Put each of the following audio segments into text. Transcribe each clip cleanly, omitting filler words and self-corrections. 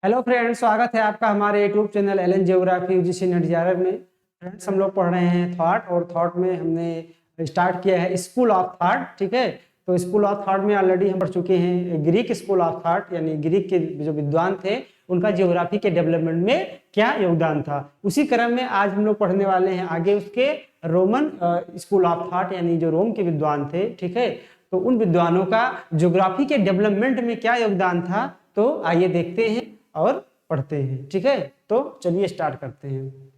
Hello friends, स्वागत है आपका हमारे YouTube channel L N geography UGC NET JRF में। फ्रेंड्स, हम लोग पढ़ रहे हैं थॉट, और थॉट में हमने स्टार्ट किया है स्कूल ऑफ थॉट। ठीक है, तो स्कूल ऑफ थॉट में ऑलरेडी हम पढ़ चुके हैं ग्रीक स्कूल ऑफ थॉट, यानी ग्रीक के जो विद्वान थे उनका जियोग्राफी के डेवलपमेंट में क्या योगदान था। उसी क्रम में आज हम लोग पढ़ने वाले हैं आगे उसके रोमन स्कूल ऑफ थॉट, यानी जो रोम के विद्वान थे। ठीक है, तो उन विद्वानों का ज्योग्राफी के डेवलपमेंट में क्या योगदान था, तो आइए देखते हैं और पढ़ते हैं। ठीक है, तो चलिए स्टार्ट करते हैं।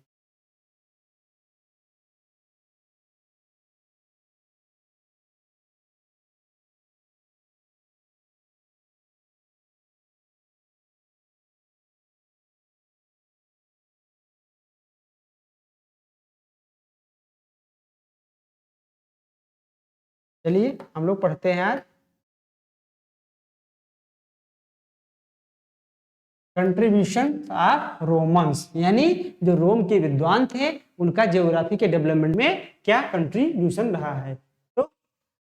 चलिए हम लोग पढ़ते हैं आज। कंट्रीब्यूशन ऑफ रोमन्स, यानी जो रोम के विद्वान थे उनका ज्योग्राफी के डेवलपमेंट में क्या कंट्रीब्यूशन रहा है। तो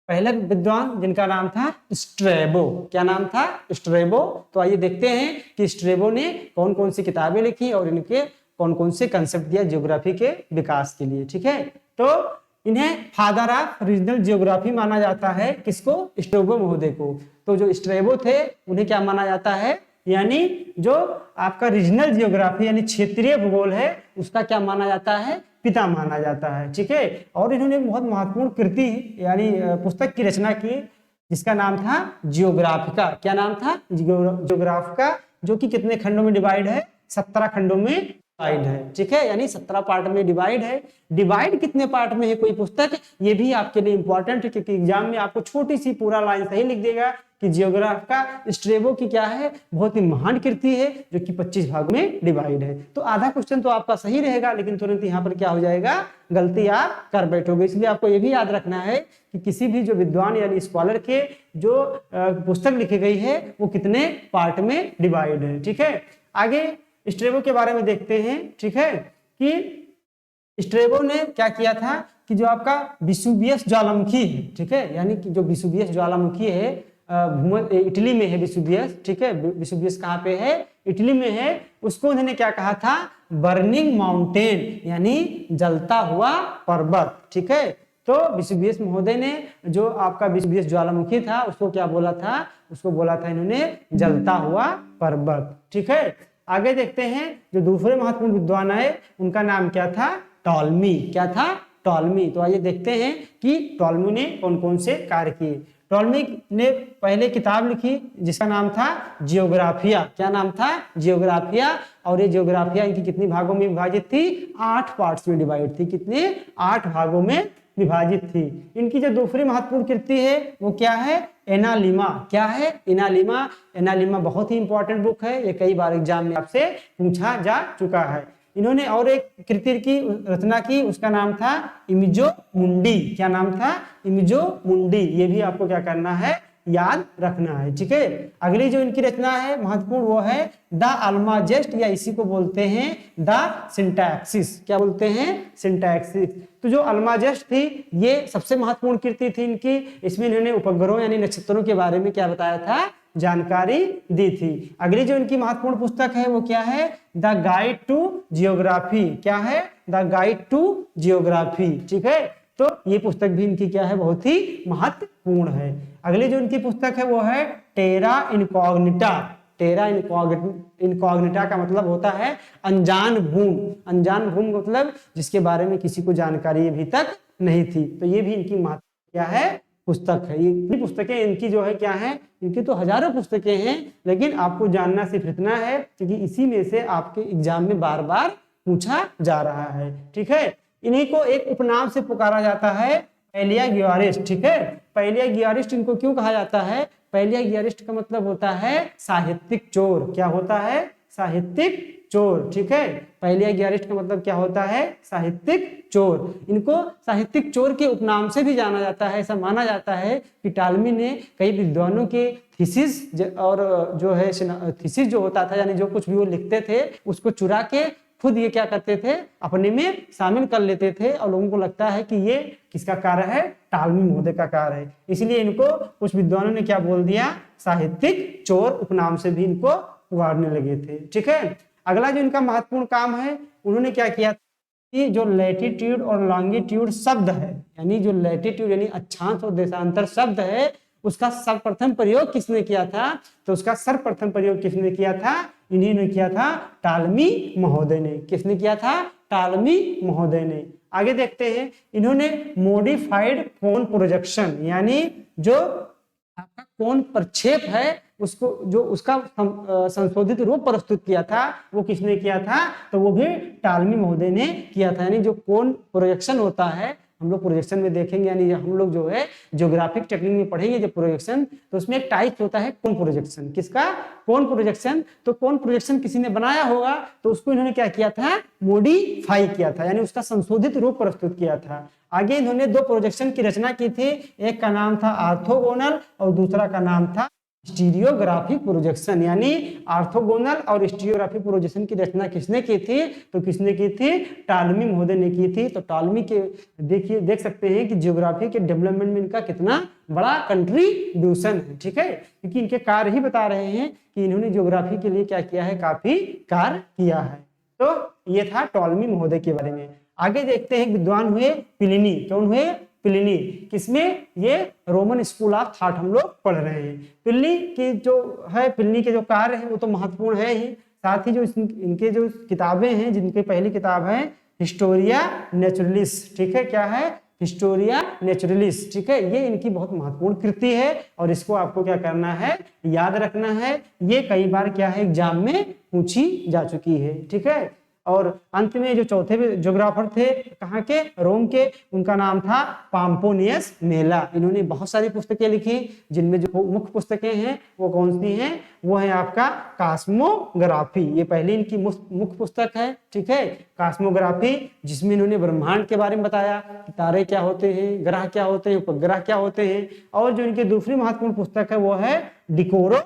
पहला विद्वान जिनका नाम था स्ट्रेबो। क्या नाम था? स्ट्रेबो। तो आइए देखते हैं कि स्ट्रेबो ने कौन कौन सी किताबें लिखी और इनके कौन कौन से कंसेप्ट दिया ज्योग्राफी के विकास के लिए। ठीक है, तो इन्हें फादर ऑफ रीजनल जियोग्राफी माना जाता है। किसको? स्ट्रेबो महोदय को। तो जो स्ट्रेबो थे उन्हें क्या माना जाता है, यानी जो आपका रीजनल जियोग्राफी यानी क्षेत्रीय भूगोल है उसका क्या माना जाता है, पिता माना जाता है। ठीक है, और इन्होंने एक बहुत महत्वपूर्ण कृति यानी पुस्तक की रचना की जिसका नाम था जियोग्राफिका। क्या नाम था? जियोग्राफिका, जो कि कितने खंडों में डिवाइड है? 17 खंडों में डिवाइड है। ठीक है, यानी 17 पार्ट में डिवाइड है। डिवाइड कितने पार्ट में है कोई पुस्तक, ये भी आपके लिए इंपॉर्टेंट है, क्योंकि एग्जाम में आपको छोटी सी पूरा लाइन सही लिख देगा कि जियोग्राफिका स्ट्रेबो की क्या है, बहुत ही महान कृति है जो कि 25 भागों में डिवाइड है। तो आधा क्वेश्चन तो आपका सही रहेगा, लेकिन तुरंत यहाँ पर क्या हो जाएगा, गलती आप कर बैठोगे। इसलिए आपको ये भी याद रखना है कि किसी भी जो विद्वान यानी स्कॉलर के जो पुस्तक लिखी गई है वो कितने पार्ट में डिवाइड है। ठीक है, आगे स्ट्रेबो के बारे में देखते हैं। ठीक है, कि स्ट्रेबो ने क्या किया था कि जो आपका विसुवियस ज्वालामुखी है, ठीक है, यानी कि जो विसुवियस ज्वालामुखी है इटली में है विसुवियस। ठीक है, विसुवियस कहाँ पे है? इटली में है। उसको उन्होंने क्या कहा था? बर्निंग माउंटेन, यानी जलता हुआ पर्वत। ठीक है, तो विसुवियस महोदय ने जो आपका विसुवियस ज्वालामुखी था उसको क्या बोला था? उसको बोला था इन्होंने जलता हुआ पर्वत। ठीक है, आगे देखते हैं जो दूसरे महत्वपूर्ण विद्वान आए उनका नाम क्या था? टॉलमी। क्या था? टॉलमी। तो आइए देखते हैं कि टॉलमी ने कौन कौन से कार्य किए। टॉलमी ने पहले किताब लिखी जिसका नाम था जियोग्राफिया। क्या नाम था? जियोग्राफिया। और ये जियोग्राफिया इनकी कितनी भागों में विभाजित थी? 8 पार्ट्स में डिवाइड थी। कितने? 8 भागों में विभाजित थी। इनकी जो दूसरी महत्वपूर्ण कृति है वो क्या है? एनालिमा। क्या है? एनालिमा। एनालिमा बहुत ही इंपॉर्टेंट बुक है, ये कई बार एग्जाम में आपसे पूछा जा चुका है। इन्होंने और एक कृति की रचना की, उसका नाम था इमिजो मुंडी। क्या नाम था? इमिजो मुंडी। ये भी आपको क्या करना है, याद रखना है। ठीक है, अगली जो इनकी रचना है महत्वपूर्ण वो है द अल्माजेस्ट, या इसी को बोलते हैं द सिंटैक्सिस। क्या बोलते हैं? सिंटैक्सिस। तो जो अल्माजेस्ट थी ये सबसे महत्वपूर्ण कृति थी इनकी। इसमें इन्होंने उपग्रहों यानी नक्षत्रों के बारे में क्या बताया था? जानकारी दी थी। अगली जो इनकी महत्वपूर्ण पुस्तक है वो क्या है? The guide to geography. क्या है? The guide to geography. ठीक है, तो ये पुस्तक भी इनकी क्या है, बहुत ही महत्वपूर्ण है। अगली जो इनकी पुस्तक है वो है टेरा इनकॉग्निटा। टेरा इनकॉग्निटा का मतलब होता है अनजान भूमि। अनजान भूमि मतलब जिसके बारे में किसी को जानकारी अभी तक नहीं थी। तो ये भी इनकी महत्व क्या है, पुस्तक है। ये पुस्तकें इनकी जो है क्या है, इनकी तो हजारों पुस्तकें हैं, लेकिन आपको जानना सिर्फ इतना है क्योंकि इसी में से आपके एग्जाम में बार बार पूछा जा रहा है। ठीक है, इन्हीं को एक उपनाम से पुकारा जाता है पैलियागियोरिस्ट। ठीक है, पैलियागियोरिस्ट इनको क्यों कहा जाता है? पैलियागियोरिस्ट का मतलब होता है साहित्यिक चोर। क्या होता है? साहित्यिक चोर। ठीक है, पैलियागियोरिस्ट का मतलब क्या होता है? साहित्यिक चोर। इनको साहित्यिक चोर के उपनाम से भी जाना जाता है। ऐसा माना जाता है कि टालमी ने कई विद्वानों के थीसिस और जो है थीसिस जो होता था, यानी जो कुछ भी वो लिखते थे उसको चुरा के खुद ये क्या करते थे, अपने में शामिल कर लेते थे, और लोगों को लगता है कि ये किसका कार्य है? टालमी महोदय का कार्य है। इसलिए इनको कुछ विद्वानों ने क्या बोल दिया? साहित्यिक चोर उपनाम से भी इनको उगाड़ने लगे थे। ठीक है, अगला जो इनका महत्वपूर्ण काम है, उन्होंने क्या किया कि जो लैटिट्यूड और लॉन्गिट्यूड शब्द है, यानी जो लैटिट्यूड यानी अक्षांश और देशांतर शब्द है, उसका सर्वप्रथम प्रयोग किसने किया था? तो उसका सर्वप्रथम प्रयोग किसने किया था? इन्हीं ने किया था, टालमी महोदय ने। किसने किया था? टालमी महोदय ने। आगे देखते हैं, इन्होंने मॉडिफाइड कोण प्रोजेक्शन, यानी जो आपका कोण प्रक्षेप है उसको, जो उसका संशोधित रूप प्रस्तुत किया था, वो किसने किया था? तो वो भी टालमी महोदय ने किया था। यानी जो कोण प्रोजेक्शन होता है, हम लोग प्रोजेक्शन में देखेंगे, यानी हम लोग जो है ज्योग्राफिक टेक्निक में पढ़ेंगे जो प्रोजेक्शन, तो उसमें एक टाइप होता है कोण प्रोजेक्शन। किसका? कोण प्रोजेक्शन। तो कोण प्रोजेक्शन किसी ने बनाया होगा, तो उसको इन्होंने क्या किया था? मॉडिफाई किया था, यानी उसका संशोधित रूप प्रस्तुत किया था। आगे इन्होंने दो प्रोजेक्शन की रचना की थी, एक का नाम था ऑर्थोगोनल और दूसरा का नाम था स्टीरियोग्राफिक प्रोजेक्शन। यानी ऑर्थोगोनल और स्टीरियोग्राफिक प्रोजेक्शन की रचना किसने की थी? तो किसने की थी? टालमी महोदय ने की थी। तो टालमी के देख सकते हैं कि ज्योग्राफी के डेवलपमेंट में इनका कितना बड़ा कंट्रीब्यूशन है। ठीक है, क्योंकि इनके कार्य ही बता रहे हैं कि इन्होंने ज्योग्राफी के लिए क्या किया है, काफी कार्य किया है। तो ये था टॉलमी महोदय के बारे में। आगे देखते हैं, विद्वान हुए प्लिनी। कौन हुए? प्लिनी। किसमें? ये रोमन स्कूल ऑफ थॉट हम लोग पढ़ रहे हैं। प्लिनी की जो है, प्लिनी के जो कार्य है वो तो महत्वपूर्ण है ही, साथ ही जो इनके जो किताबें हैं, जिनकी पहली किताब है हिस्टोरिया नेचुरलिस। ठीक है, क्या है? Historia naturalis. ठीक है, ये इनकी बहुत महत्वपूर्ण कृति है और इसको आपको क्या करना है? याद रखना है। ये कई बार क्या है, एग्जाम में पूछी जा चुकी है। ठीक है, और अंत में जो चौथे ज्योग्राफर थे, कहाँ के? रोम के, उनका नाम था पाम्पोनियस मेला। इन्होंने बहुत सारी पुस्तकें लिखी, जिनमें जो मुख्य पुस्तकें हैं वो कौन सी हैं? वो है आपका कॉस्मोग्राफी। ये पहली इनकी मुख्य पुस्तक है। ठीक है, कॉस्मोग्राफी, जिसमें इन्होंने ब्रह्मांड के बारे में बताया कि तारे क्या होते हैं, ग्रह क्या होते हैं, उपग्रह क्या होते हैं। और जो इनकी दूसरी महत्वपूर्ण पुस्तक है वो है डिकोरो।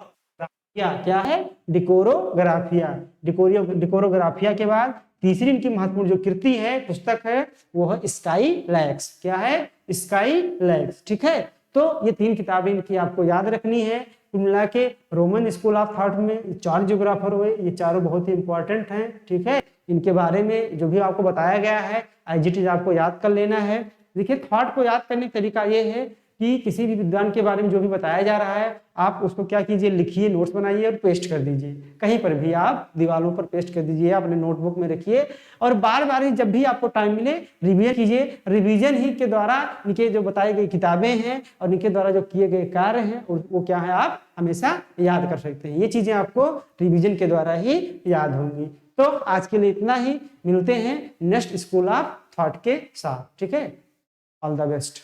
क्या है? डिकोरोग्राफिया। डिकोरोग्राफिया के बाद तीसरी इनकी महत्वपूर्ण जो कृति है, पुस्तक है, वो है स्काई लैक्स। क्या है? स्काई लैक्स। ठीक है, तो ये तीन किताबें इनकी आपको याद रखनी है। कुल मिला के रोमन स्कूल ऑफ थॉट में 4 ज्योग्राफर हुए, ये चारों बहुत ही इंपॉर्टेंट हैं। ठीक है, इनके बारे में जो भी आपको बताया गया है एज इट इज आपको याद कर लेना है। देखिए, थॉट को याद करने का तरीका ये है कि किसी भी विद्वान के बारे में जो भी बताया जा रहा है, आप उसको क्या कीजिए, लिखिए, नोट्स बनाइए और पेस्ट कर दीजिए। कहीं पर भी आप दीवारों पर पेस्ट कर दीजिए, अपने नोटबुक में रखिए और बार बार ही जब भी आपको टाइम मिले रिवीजन कीजिए। रिवीजन ही के द्वारा इनके जो बताई गई किताबें हैं और इनके द्वारा जो किए गए कार्य हैं वो क्या है, आप हमेशा याद कर सकते हैं। ये चीजें आपको रिवीजन के द्वारा ही याद होंगी। तो आज के लिए इतना ही, मिलते हैं नेक्स्ट स्कूल ऑफ थॉट के साथ। ठीक है, ऑल द बेस्ट।